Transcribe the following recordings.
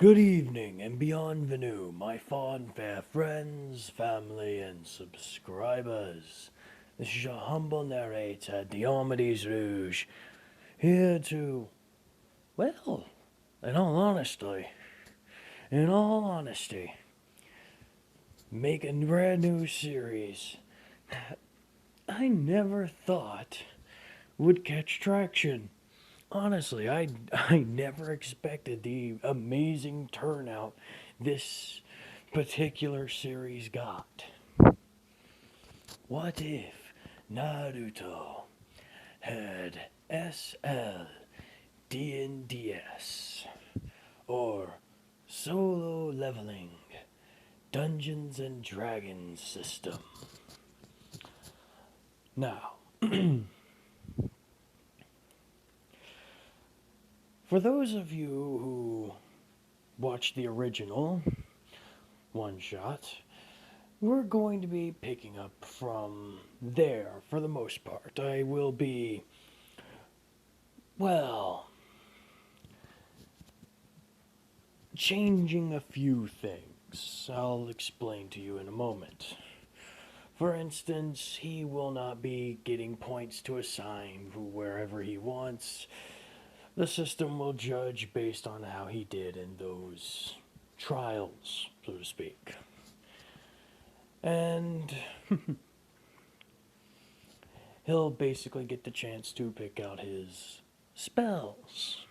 Good evening and bienvenue, my fond fair friends, family, and subscribers. This is your humble narrator, Diomedes Rouge, here to, well, in all honesty, in all honesty, make a brand new series that I never thought would catch traction. Honestly, I never expected the amazing turnout this particular series got. What if Naruto had S.L.D&D.S or solo leveling Dungeons and Dragons system? Now, for those of you who watched the original one shot, we're going to be picking up from there for the most part. I will be, well, changing a few things. I'll explain to you in a moment. For instance, he will not be getting points to assign wherever he wants. The system will judge based on how he did in those trials, so to speak. And he'll basically get the chance to pick out his spells.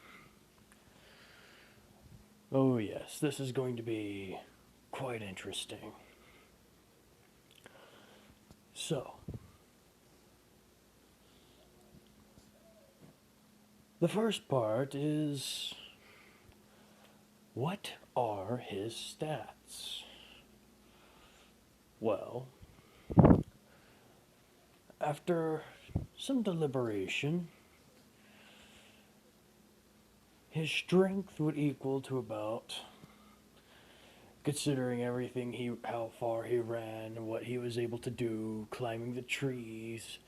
Oh, yes, this is going to be quite interesting. So, the first part is, what are his stats? Well, after some deliberation, his strength would equal to about, considering everything how far he ran, what he was able to do, climbing the trees.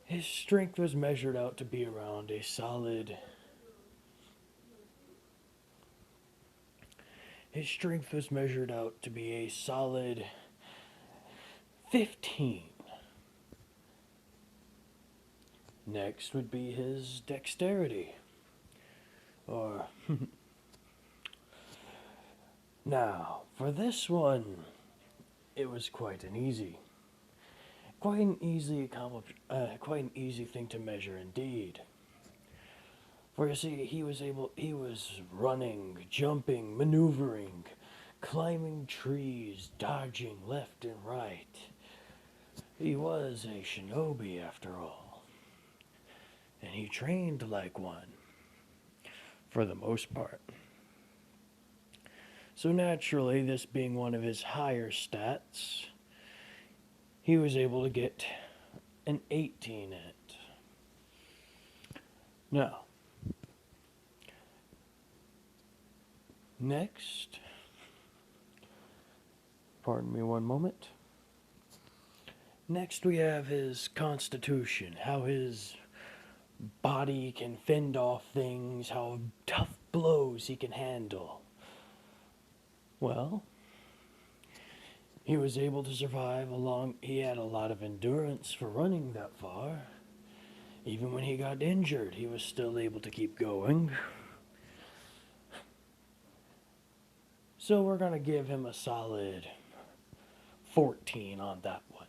His strength was measured out to be around a solid. His strength was measured out to be a solid 15. Next would be his dexterity. Or. Now, for this one, it was quite an easy thing to measure indeed. For you see, he was running, jumping, maneuvering, climbing trees, dodging left and right. He was a shinobi after all, and he trained like one, for the most part. So naturally, this being one of his higher stats, he was able to get an 18 in it. Now, next, pardon me one moment. Next, we have his constitution, how his body can fend off things, how tough blows he can handle. Well, he was able to survive he had a lot of endurance for running that far. Even when he got injured, he was still able to keep going. So we're going to give him a solid 14 on that one.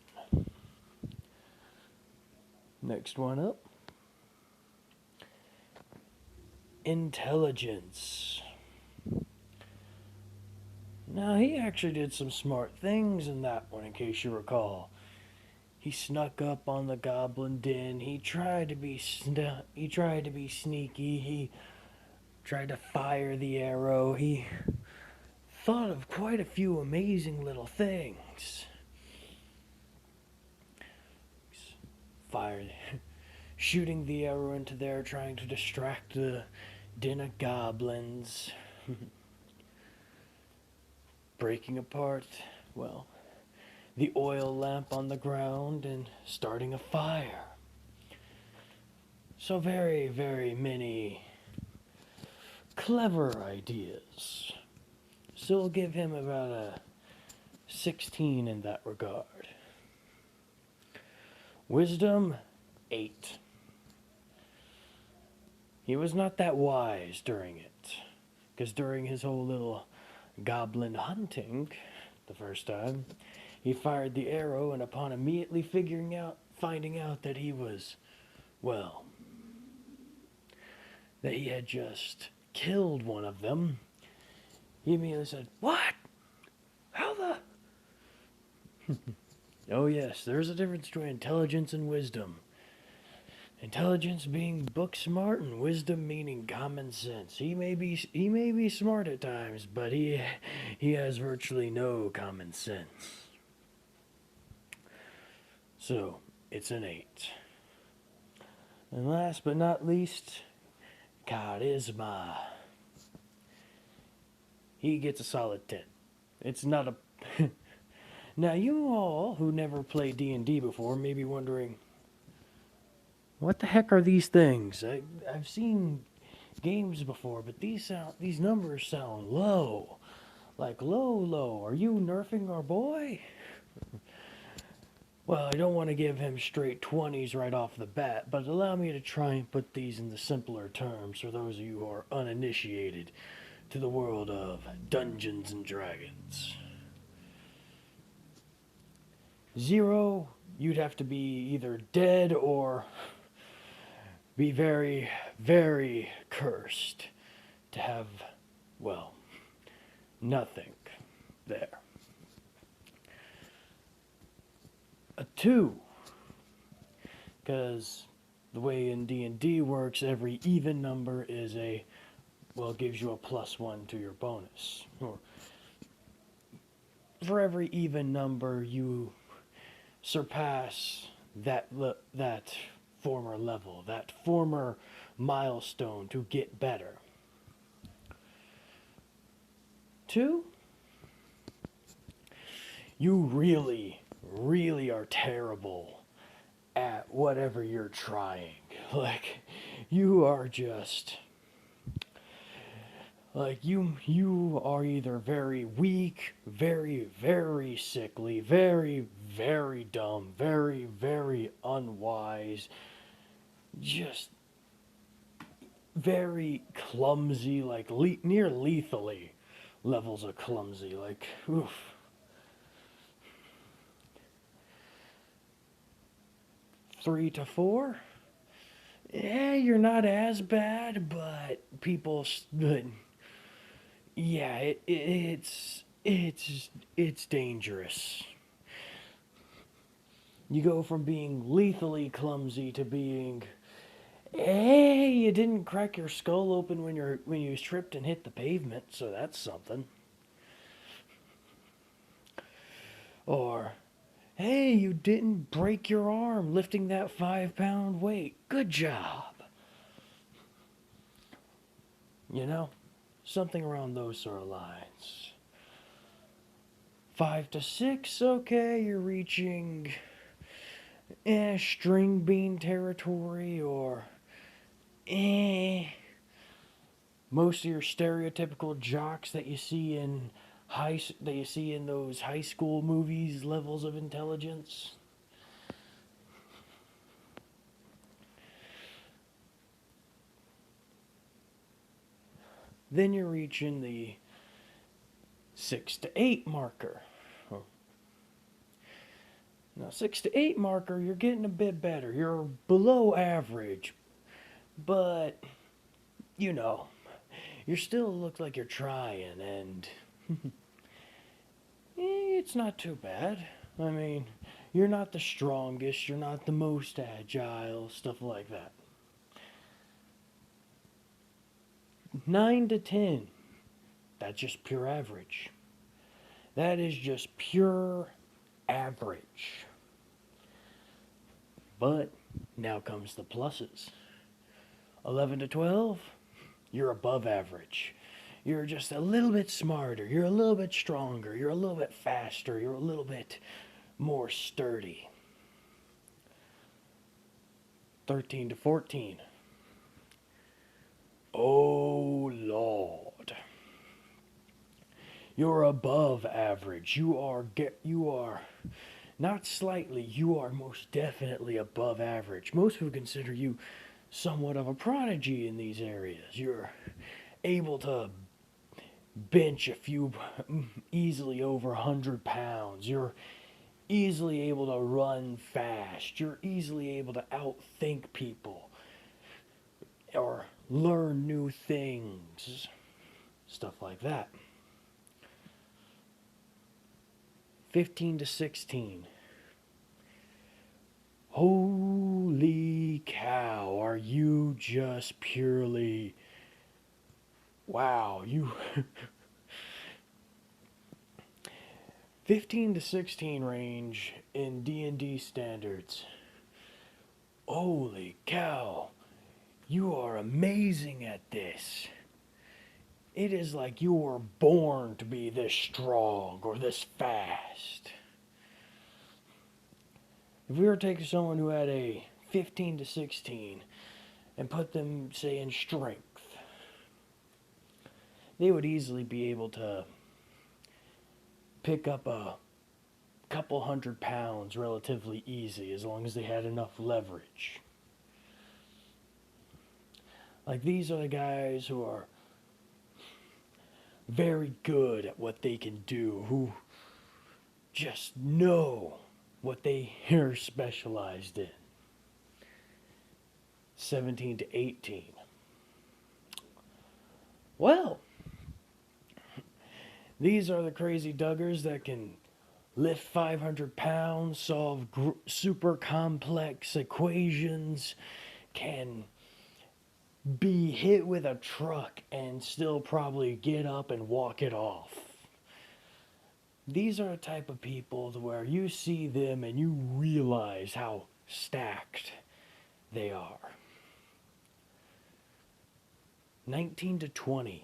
Next one up. Intelligence. Now, he actually did some smart things in that one, in case you recall. He snuck up on the goblin den. He tried to be sneaky. He tried to fire the arrow. He thought of quite a few amazing little things. Fired, shooting the arrow into there, trying to distract the den of goblins. Breaking apart, well, the oil lamp on the ground and starting a fire. So very, very many clever ideas. Still give him about a 16 in that regard. Wisdom, 8. He was not that wise during it, because during his whole little goblin hunting the first time, he fired the arrow, and upon immediately finding out that he was, well, that he had just killed one of them, he immediately said, "What? How the?" Oh yes, there's a difference between intelligence and wisdom. Intelligence being book smart and wisdom meaning common sense. He may be smart at times, but he has virtually no common sense. So, it's an 8. And last but not least, charisma. He gets a solid 10. It's not a... Now, you all who never played D&D before may be wondering, what the heck are these things? I've seen games before, but these numbers sound low. Like low. Are you nerfing our boy? Well, I don't want to give him straight 20s right off the bat, but allow me to try and put these in the simpler terms for those of you who are uninitiated to the world of Dungeons and Dragons. 0, you'd have to be either dead or be very, very cursed to have, well, nothing there. A 2, because the way in D&D works, every even number is gives you a +1 to your bonus. Or for every even number, you surpass that former level, that former milestone to get better. 2, you really are terrible at whatever you're trying. Like, you are just... Like, you are either very weak, very, very sickly, very, very dumb, very, very unwise, just very clumsy, like near lethally levels of clumsy, like, oof. 3 to 4, yeah, you're not as bad, but yeah, it's dangerous. You go from being lethally clumsy to being, hey, you didn't crack your skull open when you tripped and hit the pavement, so that's something. Or, hey, you didn't break your arm lifting that 5-pound weight. Good job. You know? Something around those sort of lines. 5 to 6, okay, you're reaching string bean territory, or most of your stereotypical jocks that you see in those high school movies levels of intelligence. Then you're reaching the 6 to 8 marker. Now, 6 to 8 marker, you're getting a bit better. You're below average, but, you know, you still look like you're trying, and it's not too bad. I mean, you're not the strongest, you're not the most agile, stuff like that. 9 to 10, that's just pure average. That is just pure average. But now comes the pluses. 11 to 12, you're above average. You're just a little bit smarter, you're a little bit stronger, you're a little bit faster, you're a little bit more sturdy. 13 to 14. Oh, Lord. You're above average. You are not slightly, you are most definitely above average. Most would consider you somewhat of a prodigy in these areas. You're able to bench a few easily over 100 pounds. You're easily able to run fast. You're easily able to outthink people or learn new things. Stuff like that. 15 to 16. Holy cow, are you just purely... Wow, you... 15 to 16 range in D&D standards. Holy cow, you are amazing at this. It is like you were born to be this strong or this fast. If we were to take someone who had a 15 to 16 and put them, say, in strength, they would easily be able to pick up a couple 100 pounds relatively easy as long as they had enough leverage. Like, these are the guys who are very good at what they can do, who just know what they are specialized in. 17 to 18. Well, these are the crazy duggars that can lift 500 pounds, solve super complex equations, can be hit with a truck and still probably get up and walk it off. These are the type of people where you see them and you realize how stacked they are. 19 to 20.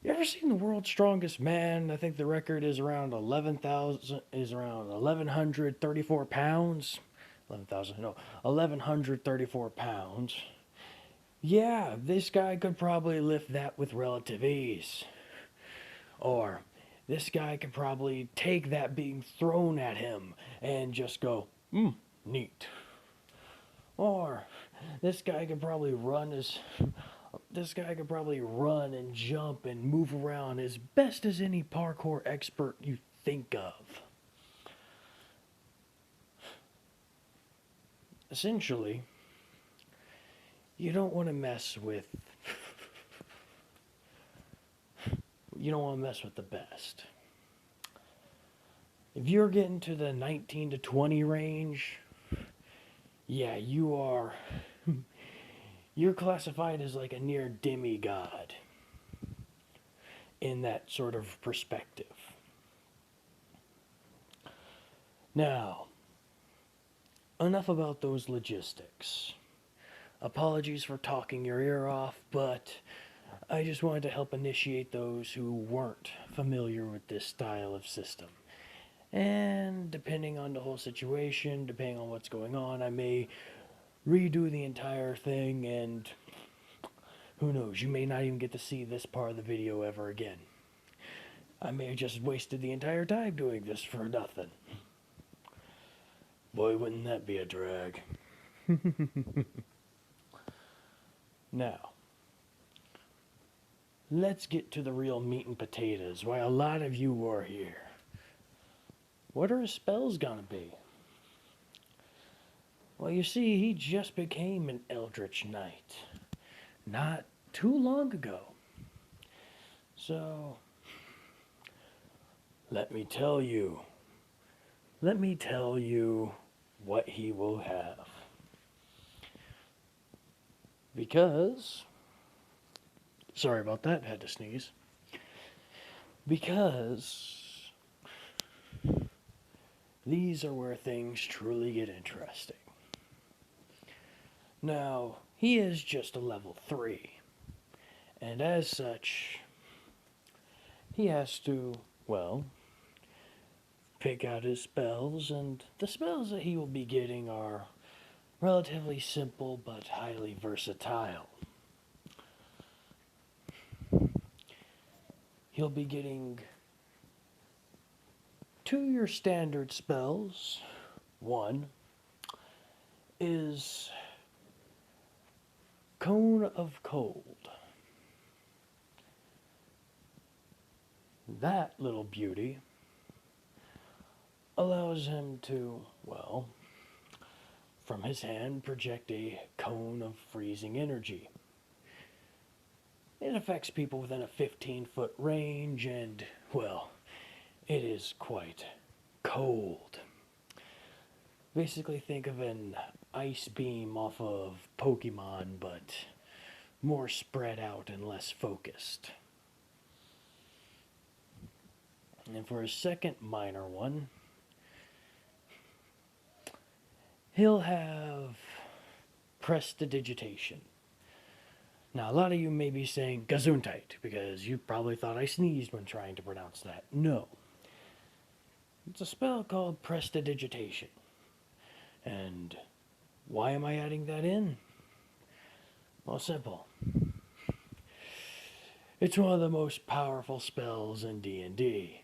You ever seen The World's Strongest Man? I think the record is around 1134 pounds. 1134 pounds. Yeah, this guy could probably lift that with relative ease. Or this guy could probably take that being thrown at him and just go, neat. Or this guy could probably run and jump and move around as best as any parkour expert you think of. Essentially, you don't want to mess with the best. If you're getting to the 19 to 20 range, yeah, you're classified as like a near demigod in that sort of perspective. Now, enough about those logistics. Apologies for talking your ear off, but I just wanted to help initiate those who weren't familiar with this style of system. And depending on the whole situation, depending on what's going on, I may redo the entire thing, and who knows, you may not even get to see this part of the video ever again. I may have just wasted the entire time doing this for nothing. Boy, wouldn't that be a drag. Now, let's get to the real meat and potatoes, why a lot of you are here. What are his spells gonna be? Well, you see, he just became an Eldritch Knight not too long ago. So, let me tell you what he will have. Because, sorry about that, had to sneeze. Because these are where things truly get interesting. Now, he is just a level 3, and as such, he has to, well, pick out his spells, and the spells that he will be getting are relatively simple but highly versatile. he'll be getting two your standard spells. One is Cone of Cold. That little beauty allows him to, well, from his hand project a cone of freezing energy. It affects people within a 15-foot range, and, well, it is quite cold. Basically, think of an ice beam off of Pokemon, but more spread out and less focused. And for his second minor one, he'll have Prestidigitation. Now, a lot of you may be saying Gesundheit, because you probably thought I sneezed when trying to pronounce that. No. It's a spell called Prestidigitation. And why am I adding that in? Well, simple. It's one of the most powerful spells in D&D.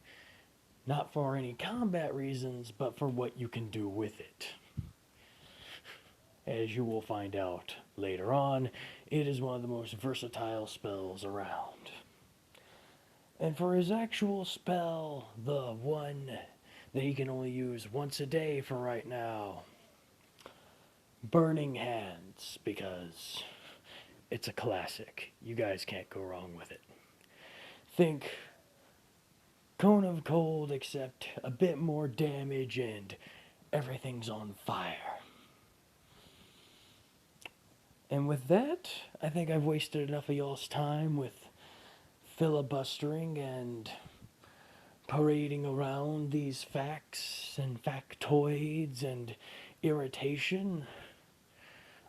Not for any combat reasons, but for what you can do with it. As you will find out later on, it is one of the most versatile spells around. And for his actual spell, the one that he can only use once a day for right now, Burning Hands, because it's a classic. You guys can't go wrong with it. Think Cone of Cold, except a bit more damage and everything's on fire. And with that, I think I've wasted enough of y'all's time with filibustering and parading around these facts and factoids and irritation.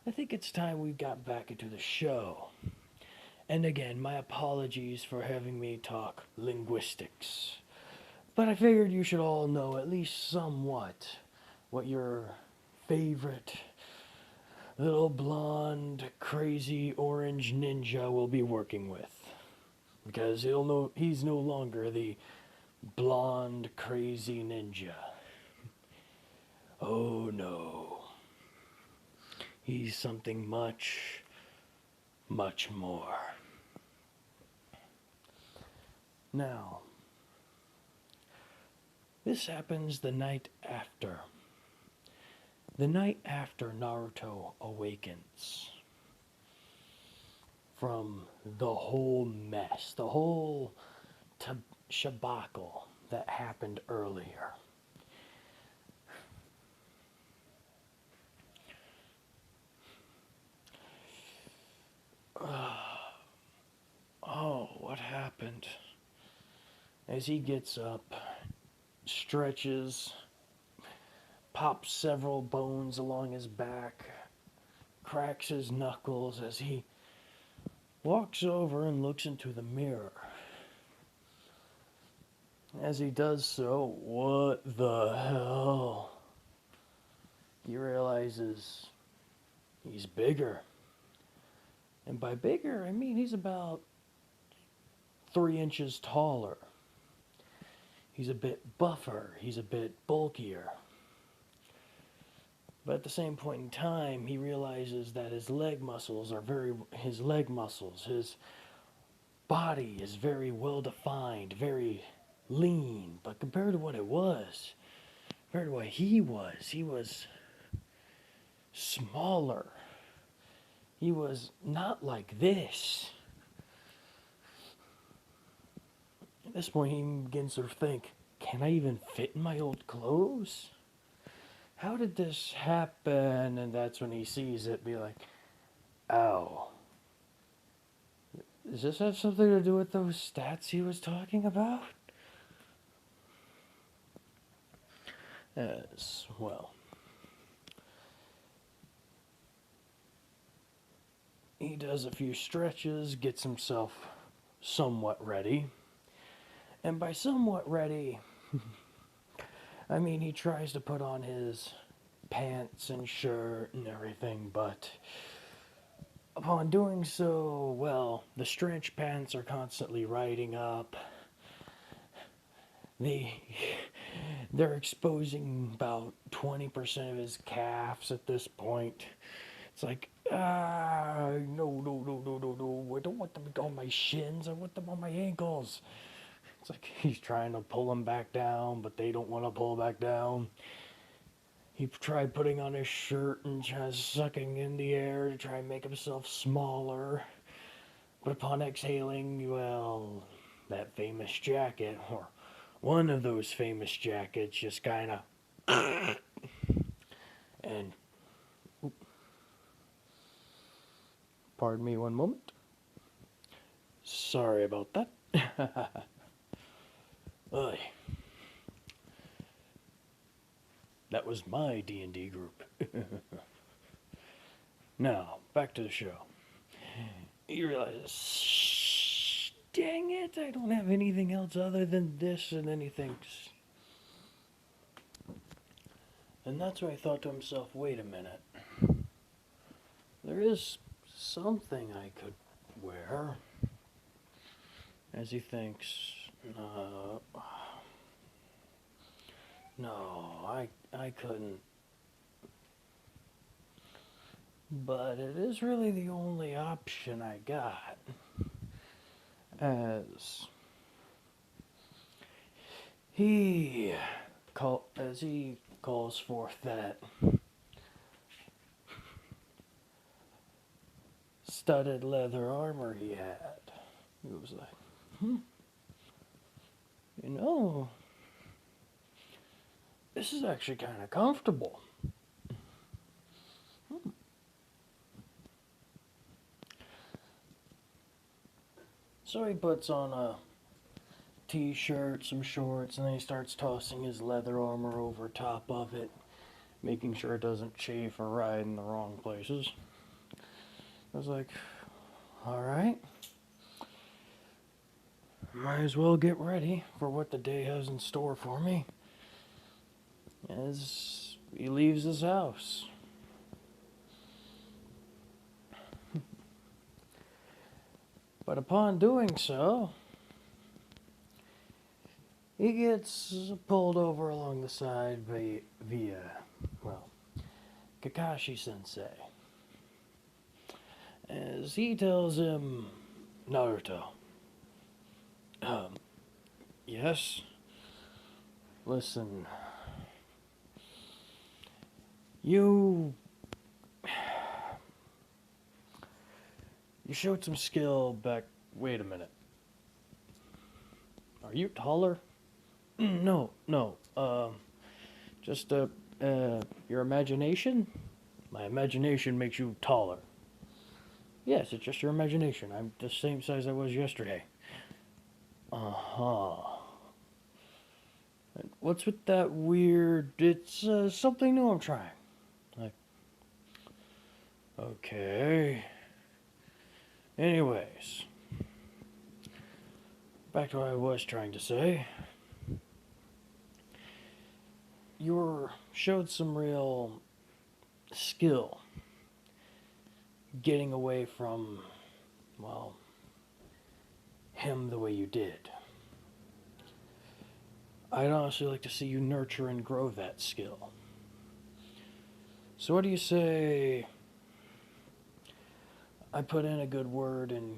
I think it's time we got back into the show. And again, my apologies for having me talk linguistics. But I figured you should all know at least somewhat what your favorite little blonde, crazy orange ninja will be working with. Because he's no longer the blonde, crazy ninja. Oh no. He's something much, much more. Now, this happens the night after. The night after Naruto awakens from the whole mess, the whole shabacle that happened earlier. Oh, what happened? As he gets up, stretches, pops several bones along his back, cracks his knuckles as he walks over and looks into the mirror. As he does so, what the hell? He realizes he's bigger. And by bigger, I mean he's about 3 inches taller. He's a bit buffer. He's a bit bulkier. But at the same point in time, he realizes that his leg muscles, his body is very well defined, very lean. But compared to what it was, compared to what he was smaller. He was not like this. At this point, he begins to think, can I even fit in my old clothes? How did this happen? And that's when he sees it, be like, ow. Does this have something to do with those stats he was talking about? As well. He does a few stretches, gets himself somewhat ready. And by somewhat ready, I mean he tries to put on his pants and shirt and everything, but upon doing so, well, the stretch pants are constantly riding up. they they're exposing about 20% of his calves at this point. It's like, no, no, no, no, no, no. I don't want them on my shins. I want them on my ankles. It's like he's trying to pull them back down, but they don't want to pull back down. He tried putting on his shirt and trying sucking in the air to try and make himself smaller. But upon exhaling, well, that famous jacket, or one of those famous jackets, just kind of. And. Pardon me one moment. Sorry about that. Oy. That was my D&D group. Now, back to the show. You realize, dang it, I don't have anything else other than this, and then he thinks. And that's why I thought to himself, wait a minute. There is something I could wear. As he thinks, no, I couldn't. But it is really the only option I got. As he calls forth that studded leather armor he had. He was like, you know, this is actually kind of comfortable. So he puts on a t-shirt, some shorts, and then he starts tossing his leather armor over top of it, making sure it doesn't chafe or ride in the wrong places. I was like, alright. Might as well get ready for what the day has in store for me. As he leaves his house. But upon doing so, he gets pulled over along the side via, well, Kakashi Sensei. As he tells him, Naruto, yes? Listen, you showed some skill back. Wait a minute. Are you taller? No. Just your imagination? My imagination makes you taller. Yes, it's just your imagination. I'm the same size I was yesterday. Uh-huh. And what's with that weird... It's something new I'm trying. Like, okay. Anyways. Back to what I was trying to say. You showed some real skill getting away from, well, him the way you did. I'd honestly like to see you nurture and grow that skill. So what do you say I put in a good word and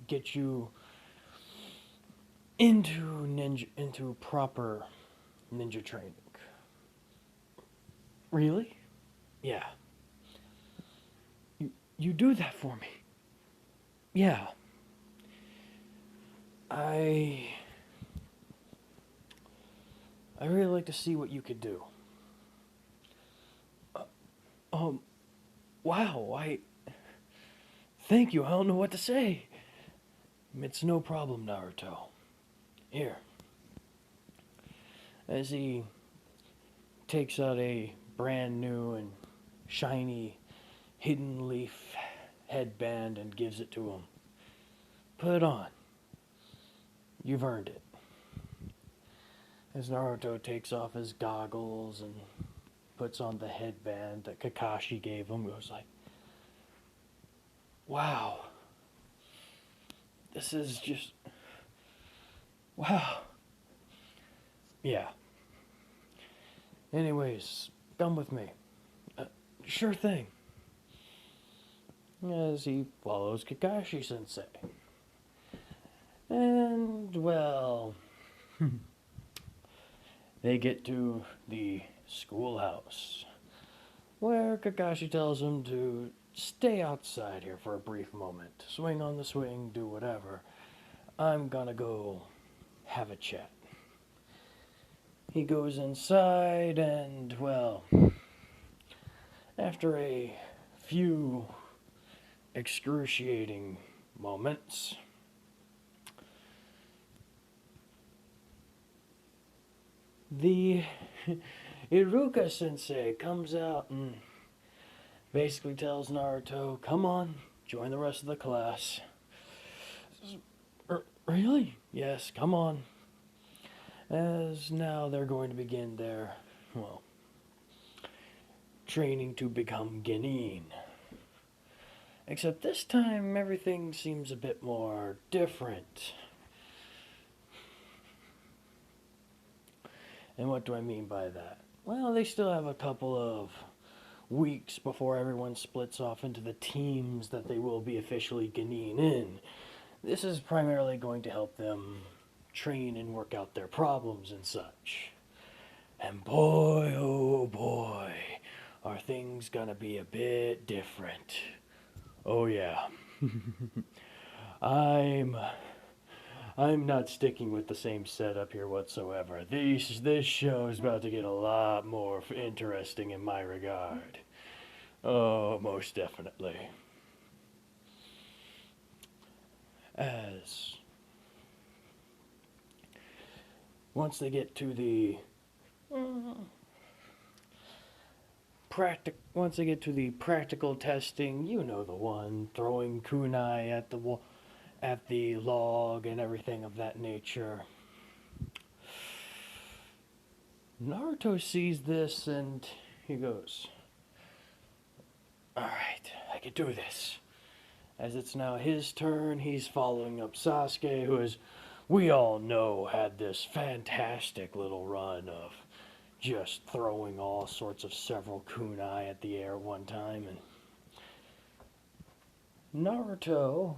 get you into proper ninja training? Really? Yeah. You do that for me. Yeah. I really like to see what you could do. Wow, thank you, I don't know what to say. It's no problem, Naruto. Here. As he takes out a brand new and shiny hidden leaf headband and gives it to him. Put it on. You've earned it. As Naruto takes off his goggles and puts on the headband that Kakashi gave him, he was like, wow. This is just... Wow. Yeah. Anyways, come with me. Sure thing. As he follows Kakashi Sensei. And, well, they get to the schoolhouse, where Kakashi tells him to stay outside here for a brief moment. Swing on the swing, do whatever. I'm gonna go have a chat. He goes inside, and, well, after a few excruciating moments, the Iruka sensei comes out and basically tells Naruto, come on, join the rest of the class. Really? Yes, come on. As now they're going to begin their, well, training to become Genin. Except this time everything seems a bit more different. And what do I mean by that? Well, they still have a couple of weeks before everyone splits off into the teams that they will be officially Genin in. This is primarily going to help them train and work out their problems and such. And boy, oh boy, are things gonna be a bit different. Oh yeah. I'm not sticking with the same setup here whatsoever. This show is about to get a lot more interesting in my regard. Oh, most definitely. As once they get to the practical testing, you know the one, throwing kunai at the log and everything of that nature. Naruto sees this and he goes, alright, I can do this. As it's now his turn, he's following up Sasuke, who, as we all know, had this fantastic little run of just throwing all sorts of several kunai at the air one time. And Naruto,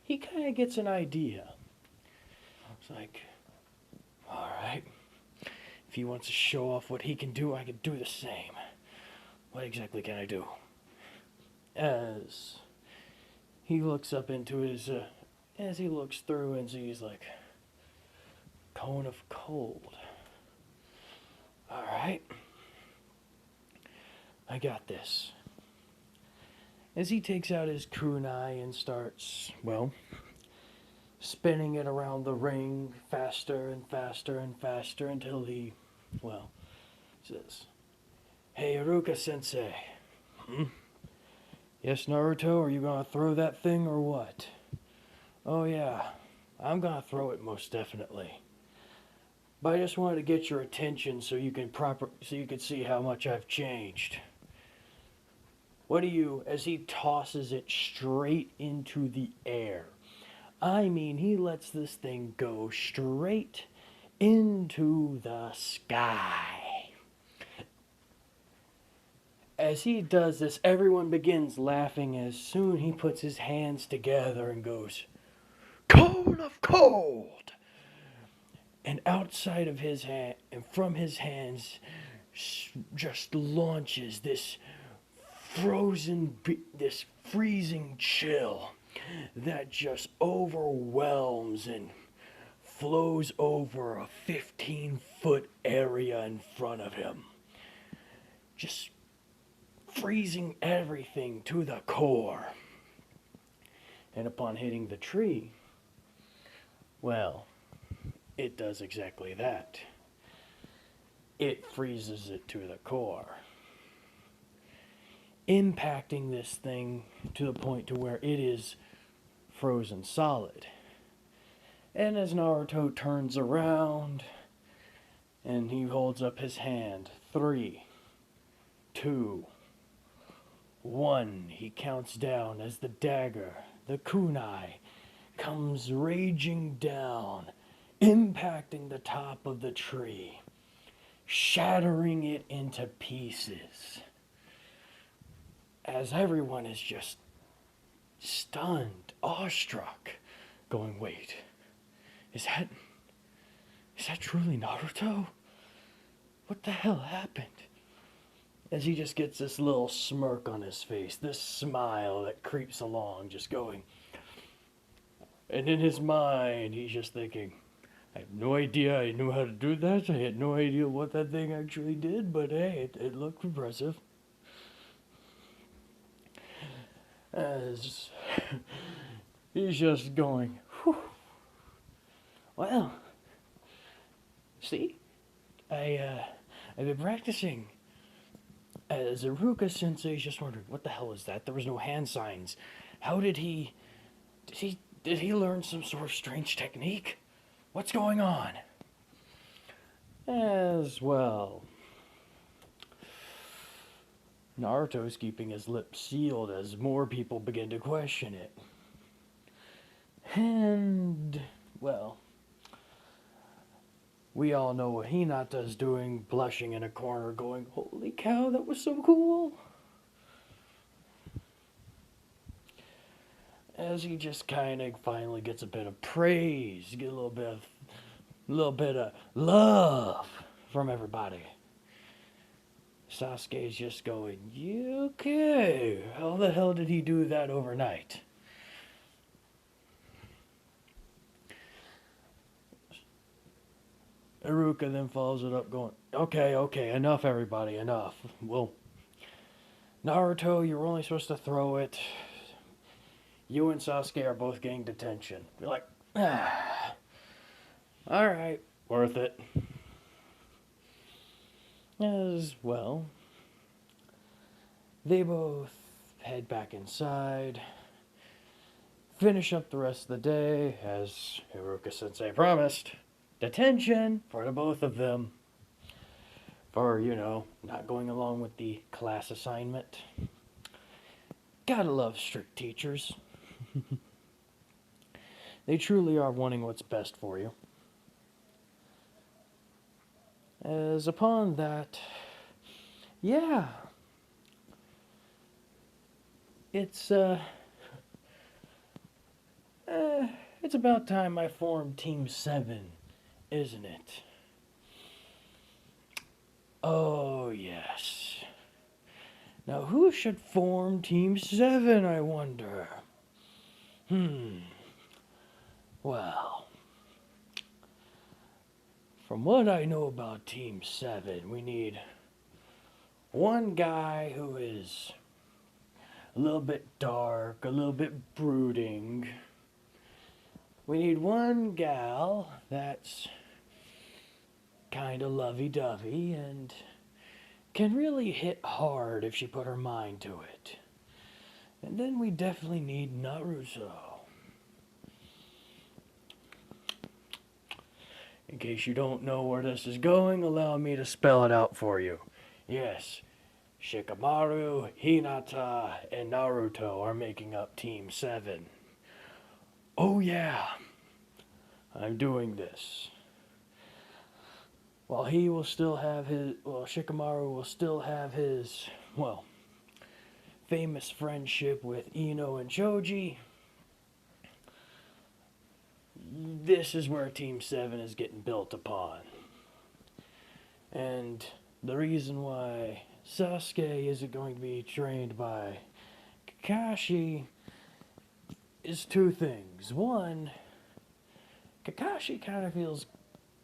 he kind of gets an idea. It's like, alright, if he wants to show off what he can do, I can do the same. What exactly can I do? As he looks up into his, as he looks through and sees, like, cone of cold. Alright. I got this. As he takes out his kunai and starts, well, spinning it around the ring faster and faster and faster until he, well, says, hey, Iruka sensei. Yes, Naruto, are you gonna throw that thing or what? Oh yeah, I'm gonna throw it most definitely. But I just wanted to get your attention so you can see how much I've changed. What do you, as he tosses it straight into the air. I mean, he lets this thing go straight into the sky. As he does this, everyone begins laughing as soon he puts his hands together and goes, cone of cold! And outside of his hand, and from his hands, just launches this freezing chill that just overwhelms and flows over a 15-foot area in front of him. Just freezing everything to the core. And upon hitting the tree, well, it does exactly that. It freezes it to the core, impacting this thing to the point to where it is frozen solid. And as Naruto turns around and he holds up his hand, 3, 2, 1, he counts down as the dagger, the kunai, comes raging down, impacting the top of the tree, shattering it into pieces, as everyone is just stunned, awestruck, going, wait, is that truly Naruto? What the hell happened? As he just gets this little smirk on his face, this smile that creeps along, just going. And in his mind, he's just thinking, I have no idea I knew how to do that. I had no idea what that thing actually did, but hey, it looked impressive. As he's just going, whew. Well, see, I've been practicing. As Iruka Sensei's just wondering, what the hell is that? There was no hand signs. How did he learn some sort of strange technique? What's going on? As well, Naruto's keeping his lips sealed as more people begin to question it. And, well, we all know what Hinata's doing, blushing in a corner, going, holy cow, that was so cool. As he just kind of finally gets a bit of praise, get a little bit of love from everybody. Sasuke's just going, yeah, okay, how the hell did he do that overnight? Iruka then follows it up going, okay, enough everybody, enough. Well, Naruto, you were only supposed to throw it. You and Sasuke are both getting detention. You're like, alright, worth it. As well, they both head back inside, finish up the rest of the day, as Iruka Sensei promised. Detention for the both of them. For, not going along with the class assignment. Gotta love strict teachers. They truly are wanting what's best for you. As upon that, yeah, it's about time I formed Team 7, isn't it? Oh, yes. Now, who should form Team 7, I wonder? Well, from what I know about Team 7, we need one guy who is a little bit dark, a little bit brooding. We need one gal that's kind of lovey-dovey and can really hit hard if she put her mind to it. And then we definitely need Naruto. In case you don't know where this is going, allow me to spell it out for you. Yes, Shikamaru, Hinata, and Naruto are making up Team 7. Oh yeah, I'm doing this. While he will still have Shikamaru will still have his, famous friendship with Ino and Choji, this is where Team 7 is getting built upon. And the reason why Sasuke isn't going to be trained by Kakashi is two things. One, Kakashi kind of feels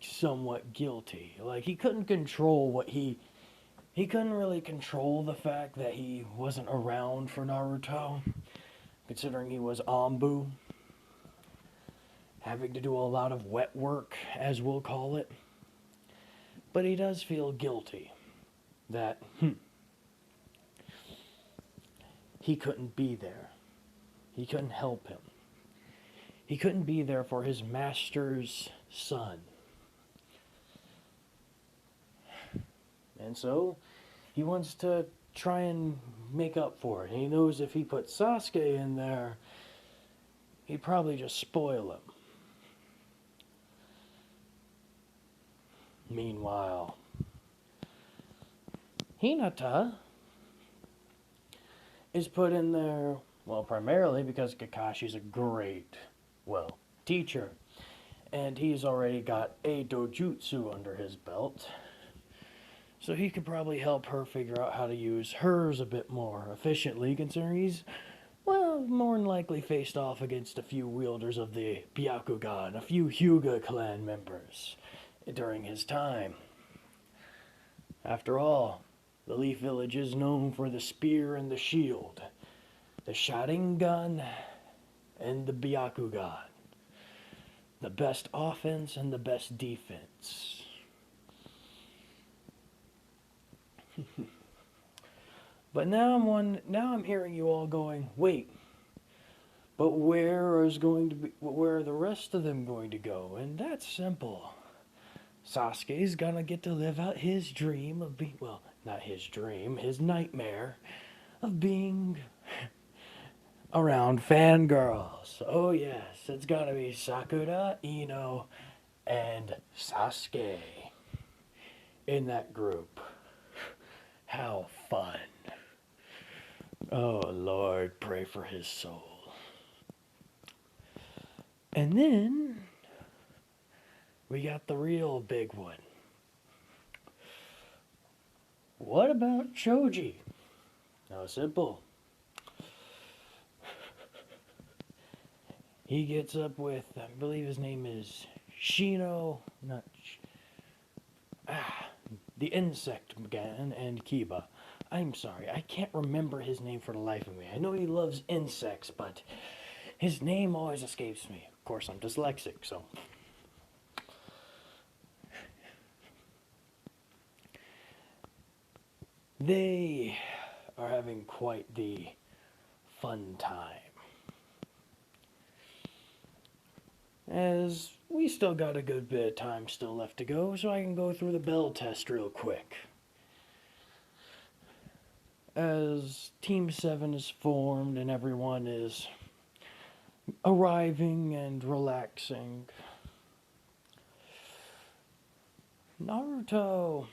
somewhat guilty. Like, he couldn't control he couldn't really control the fact that he wasn't around for Naruto, considering he was Anbu, having to do a lot of wet work, as we'll call it. But he does feel guilty that he couldn't be there. He couldn't help him. He couldn't be there for his master's son. And so, he wants to try and make up for it. And he knows if he put Sasuke in there, he'd probably just spoil him. Meanwhile, Hinata is put in there, well, primarily because Kakashi's a great, well, teacher. And he's already got a dojutsu under his belt. So he could probably help her figure out how to use hers a bit more efficiently, considering he's, well, more than likely faced off against a few wielders of the Byakugan, a few Hyuga clan members during his time. After all, the Leaf Village is known for the spear and the shield, the Sharingan and the Byakugan, the best offense and the best defense. But now I'm hearing you all going, wait, but where are the rest of them going to go? And that's simple. Sasuke's gonna get to live out his dream of being, well, not his dream, his nightmare of being around fangirls. Oh yes, it's gonna be Sakura, Ino, and Sasuke in that group. How fun. Oh Lord, pray for his soul. And then we got the real big one. What about Choji? Now simple. He gets up with, I believe his name is Shino, the insect man, and Kiba. I'm sorry, I can't remember his name for the life of me. I know he loves insects, but his name always escapes me. Of course, I'm dyslexic, so. They are having quite the fun time. As we still got a good bit of time still left to go, so I can go through the bell test real quick. As Team 7 is formed and everyone is arriving and relaxing, Naruto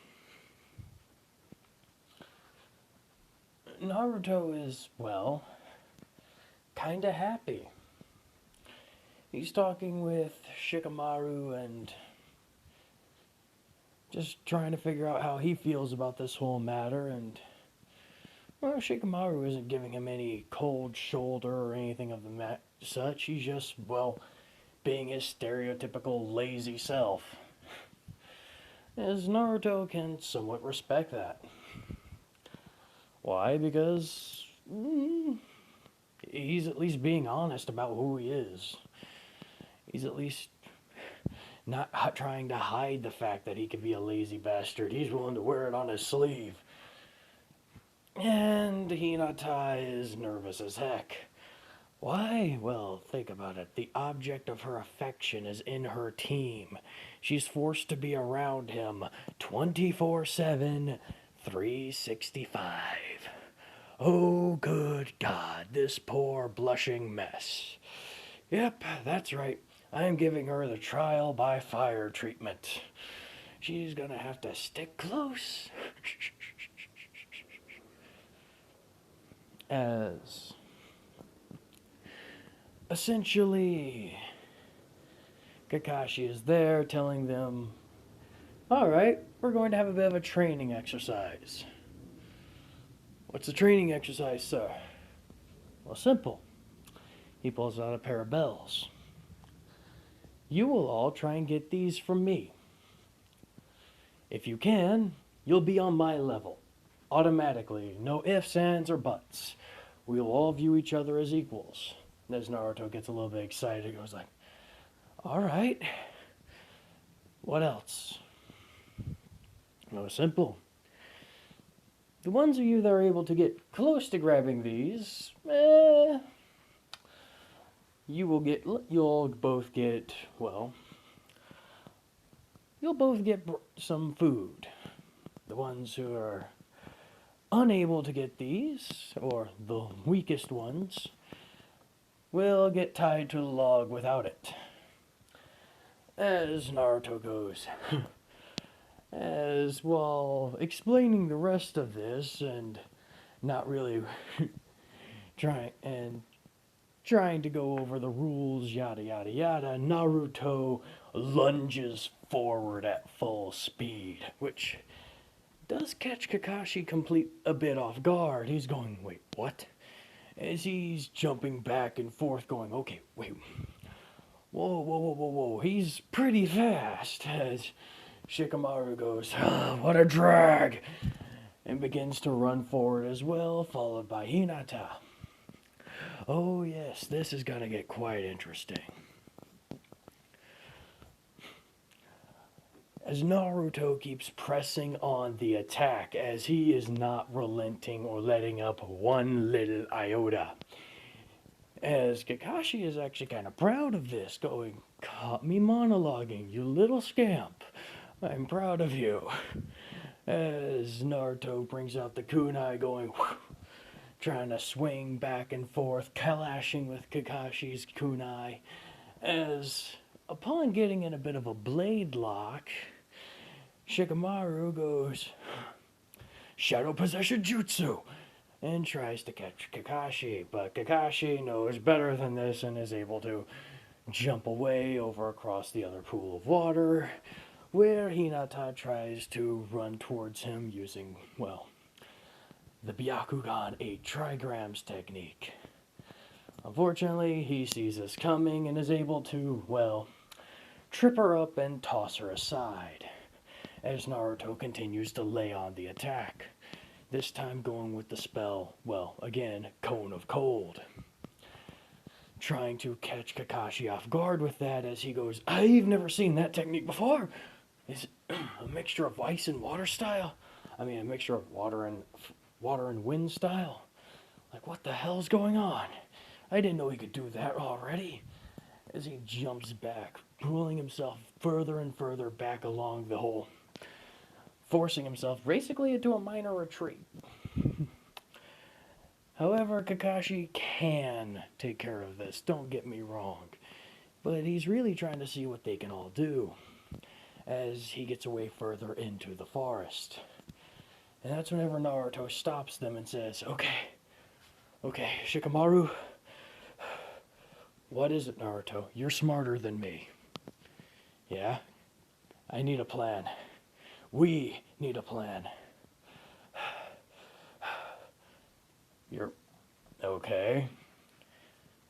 is, well, kinda happy. He's talking with Shikamaru and just trying to figure out how he feels about this whole matter, and well, Shikamaru isn't giving him any cold shoulder or anything of the such. He's just, well, being his stereotypical lazy self. As Naruto can somewhat respect that. Why? Because he's at least being honest about who he is. He's at least not trying to hide the fact that he could be a lazy bastard. He's willing to wear it on his sleeve. And Hinata is nervous as heck. Why? Well, think about it. The object of her affection is in her team. She's forced to be around him 24/7, 365. Oh, good God, this poor blushing mess. Yep, that's right. I'm giving her the trial by fire treatment. She's gonna have to stick close. As essentially Kakashi is there telling them, alright, we're going to have a bit of a training exercise. What's the training exercise, sir? Well, simple. He pulls out a pair of bells. You will all try and get these from me. If you can, you'll be on my level. Automatically. No ifs, ands, or buts. We'll all view each other as equals. And as Naruto gets a little bit excited, he goes like, alright. What else? No, simple. The ones of you that are able to get close to grabbing these, you'll both get some food. The ones who are unable to get these, or the weakest ones, will get tied to the log without it. As Naruto goes, As while explaining the rest of this and not really trying and trying to go over the rules, yada yada yada, Naruto lunges forward at full speed, which does catch Kakashi complete a bit off guard. He's going, wait, what? As he's jumping back and forth, going, okay, wait, whoa, whoa, whoa, whoa, whoa, he's pretty fast. As Shikamaru goes, what a drag, and begins to run forward as well, followed by Hinata. Oh, yes, this is going to get quite interesting. As Naruto keeps pressing on the attack, as he is not relenting or letting up one little iota. As Kakashi is actually kind of proud of this, going, caught me monologuing, you little scamp. I'm proud of you. As Naruto brings out the kunai, going, trying to swing back and forth, clashing with Kakashi's kunai. As upon getting in a bit of a blade lock, Shikamaru goes, Shadow Possession Jutsu, and tries to catch Kakashi, but Kakashi knows better than this and is able to jump away over across the other pool of water, where Hinata tries to run towards him using, well, the Byakugan 8 trigrams technique. Unfortunately, he sees us coming and is able to, well, trip her up and toss her aside, as Naruto continues to lay on the attack, this time going with the spell, well, again, Cone of Cold. Trying to catch Kakashi off guard with that as he goes, I've never seen that technique before. Is it a mixture of ice and water style? I mean, a mixture of water and wind style? Like, what the hell's going on? I didn't know he could do that already. As he jumps back, pulling himself further and further back along the hole, forcing himself basically into a minor retreat. However, Kakashi can take care of this, don't get me wrong. But he's really trying to see what they can all do as he gets away further into the forest. And that's whenever Naruto stops them and says, okay, Shikamaru, what is it, Naruto? You're smarter than me. Yeah? I need a plan. We need a plan. You're... okay.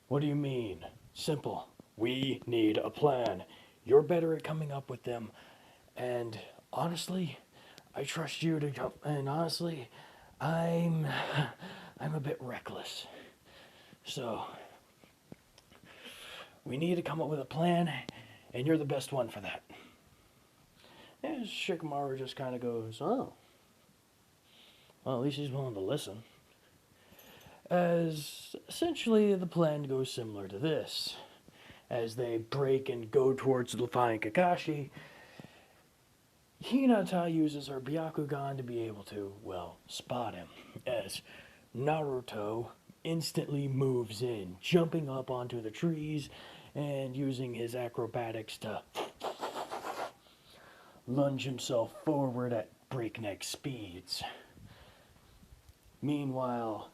What do you mean? Simple. We need a plan. You're better at coming up with them. And honestly, I trust you to jump. And honestly, I'm a bit reckless. So, we need to come up with a plan, and you're the best one for that. And Shikamaru just kind of goes, oh. Well, at least he's willing to listen. As essentially the plan goes similar to this. As they break and go towards Luffy and Kakashi, Hinata uses her Byakugan to be able to, well, spot him. As Naruto instantly moves in, jumping up onto the trees and using his acrobatics to lunge himself forward at breakneck speeds. Meanwhile,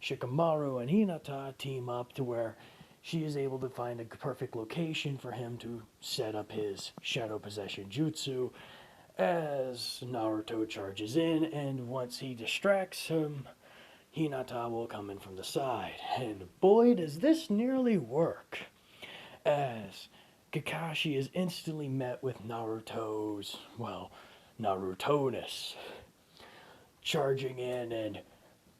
Shikamaru and Hinata team up to where she is able to find a perfect location for him to set up his Shadow Possession Jutsu as Naruto charges in, and once he distracts him, Hinata will come in from the side. And boy, does this nearly work, as Kakashi is instantly met with Naruto's, well, Naruto-ness, charging in and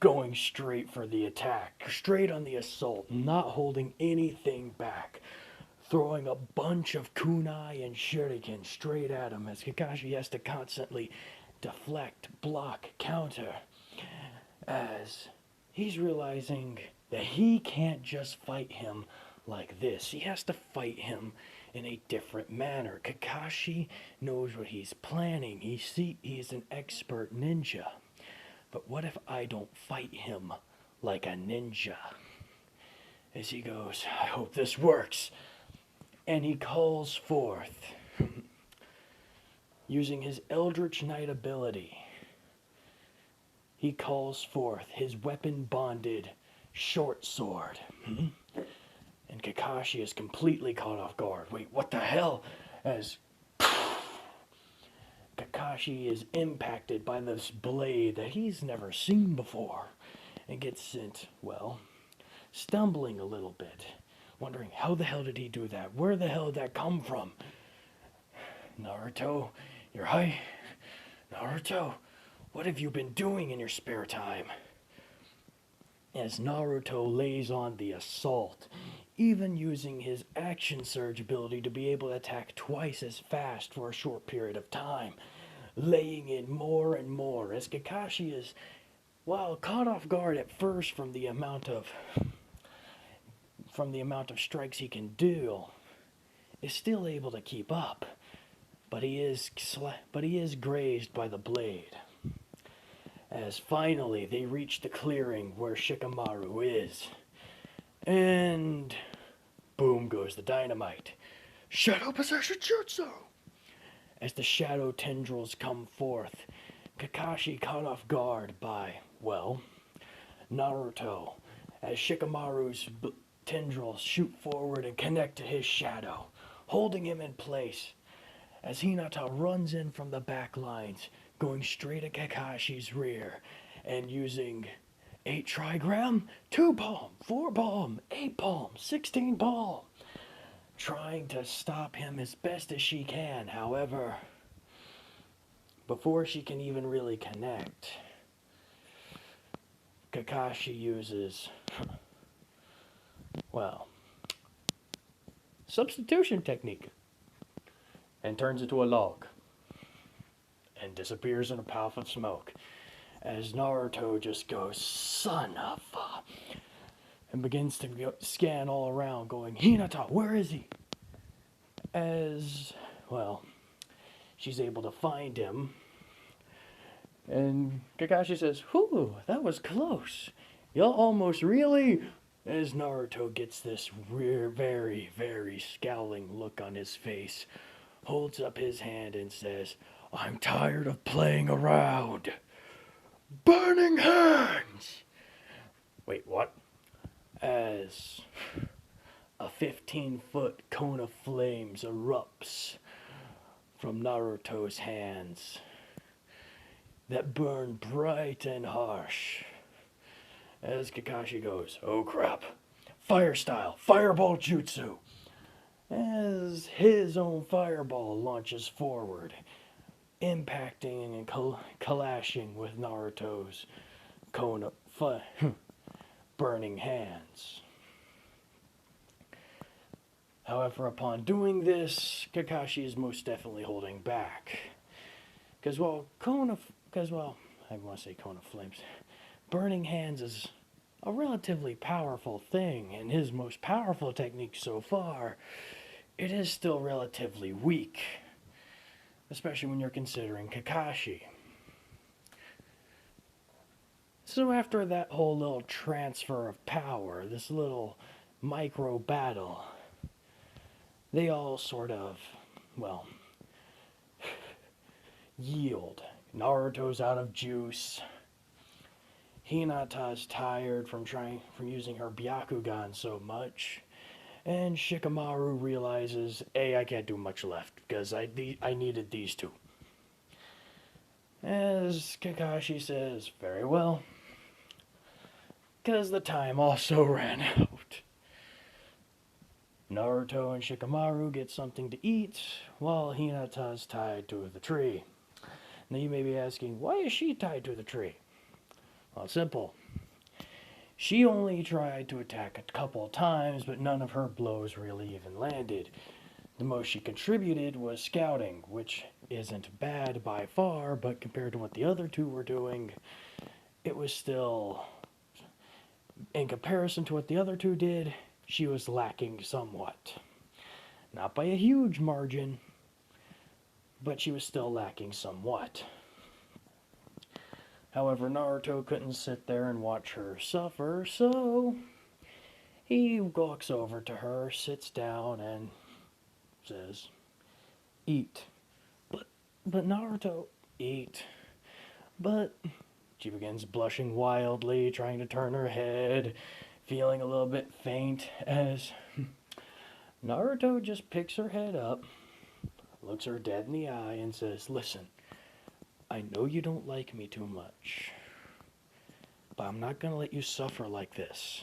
going straight for the attack, straight on the assault, not holding anything back, throwing a bunch of kunai and shuriken straight at him as Kakashi has to constantly deflect, block, counter, as he's realizing that he can't just fight him like this. He has to fight him in a different manner. Kakashi knows what he's planning. He's an expert ninja. But what if I don't fight him like a ninja? As he goes, I hope this works. And he calls forth Using his Eldritch Knight ability, he calls forth his weapon-bonded short sword. And Kakashi is completely caught off guard. Wait, what the hell? As Kakashi is impacted by this blade that he's never seen before and gets sent, well, stumbling a little bit, wondering how the hell did he do that? Where the hell did that come from? Naruto, you're high. Naruto, what have you been doing in your spare time? As Naruto lays on the assault, even using his action surge ability to be able to attack twice as fast for a short period of time, laying in more and more as Kakashi is, while caught off guard at first from the amount of strikes he can deal, is still able to keep up, but he is grazed by the blade. As finally they reach the clearing where Shikamaru is, and boom goes the dynamite. Shadow Possession Jutsu! As the shadow tendrils come forth, Kakashi caught off guard by, well, Naruto, as Shikamaru's tendrils shoot forward and connect to his shadow, holding him in place, as Hinata runs in from the back lines, going straight at Kakashi's rear, and using 8 trigram, 2 palm, 4 palm, 8 palm, 16 palm, trying to stop him as best as she can. However, before she can even really connect, Kakashi uses, well, substitution technique, and turns into a log and disappears in a puff of smoke, as Naruto just goes, son of a, and begins to scan all around, going, Hinata, where is he? As, well, she's able to find him, and Kakashi says, whew, that was close. Y'all almost really? As Naruto gets this very, very scowling look on his face, holds up his hand and says, I'm tired of playing around. Burning hands! Wait, what? As a 15-foot cone of flames erupts from Naruto's hands that burn bright and harsh. As Kakashi goes, oh crap, fire style, fireball jutsu. As his own fireball launches forward, impacting and clashing with Naruto's cone of burning hands. However, upon doing this, Kakashi is most definitely holding back. I want to say cone of flames. Burning hands is a relatively powerful thing, and his most powerful technique so far, it is still relatively weak, especially when you're considering Kakashi. So after that whole little transfer of power, this little micro battle, they all sort of, well, yield. Naruto's out of juice. Hinata's tired from using her Byakugan so much. And Shikamaru realizes, A, I can't do much left, because I needed these two. As Kakashi says, very well, because the time also ran out. Naruto and Shikamaru get something to eat, while Hinata's tied to the tree. Now you may be asking, why is she tied to the tree? Well, it's simple. She only tried to attack a couple times, but none of her blows really even landed. The most she contributed was scouting, which isn't bad by far, but compared to what the other two were doing, it was still, in comparison to what the other two did, she was lacking somewhat. Not by a huge margin, but she was still lacking somewhat. However, Naruto couldn't sit there and watch her suffer, so he walks over to her, sits down, and says, eat. But But Naruto, eat. But she begins blushing wildly, trying to turn her head, feeling a little bit faint as Naruto just picks her head up, looks her dead in the eye, and says, "Listen, I know you don't like me too much, but I'm not gonna let you suffer like this.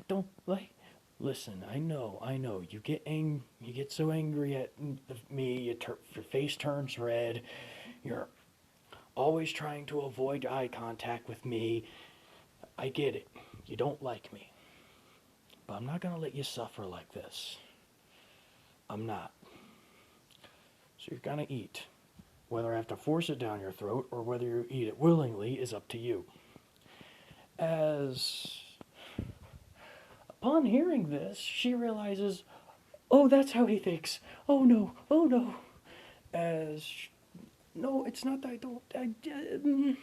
Don't like. Listen, I know. You get so angry at me. Your face turns red. You're always trying to avoid eye contact with me. I get it. You don't like me, but I'm not gonna let you suffer like this. I'm not. So you're gonna eat. Whether I have to force it down your throat or whether you eat it willingly is up to you." As upon hearing this, she realizes, "Oh, that's how he thinks. Oh no, oh no." As no, it's not that I don't.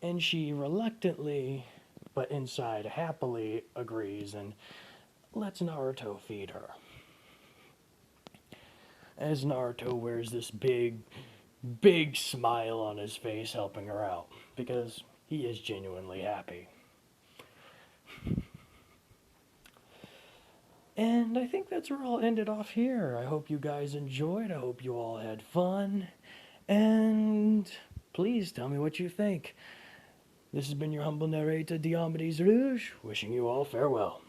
And she reluctantly, but inside happily, agrees and lets Naruto feed her. As Naruto wears this big smile on his face, helping her out because he is genuinely happy. And I think that's where I'll end it off here. I hope you guys enjoyed. I hope you all had fun. And please tell me what you think. This has been your humble narrator, Diomedes Rouge, wishing you all farewell.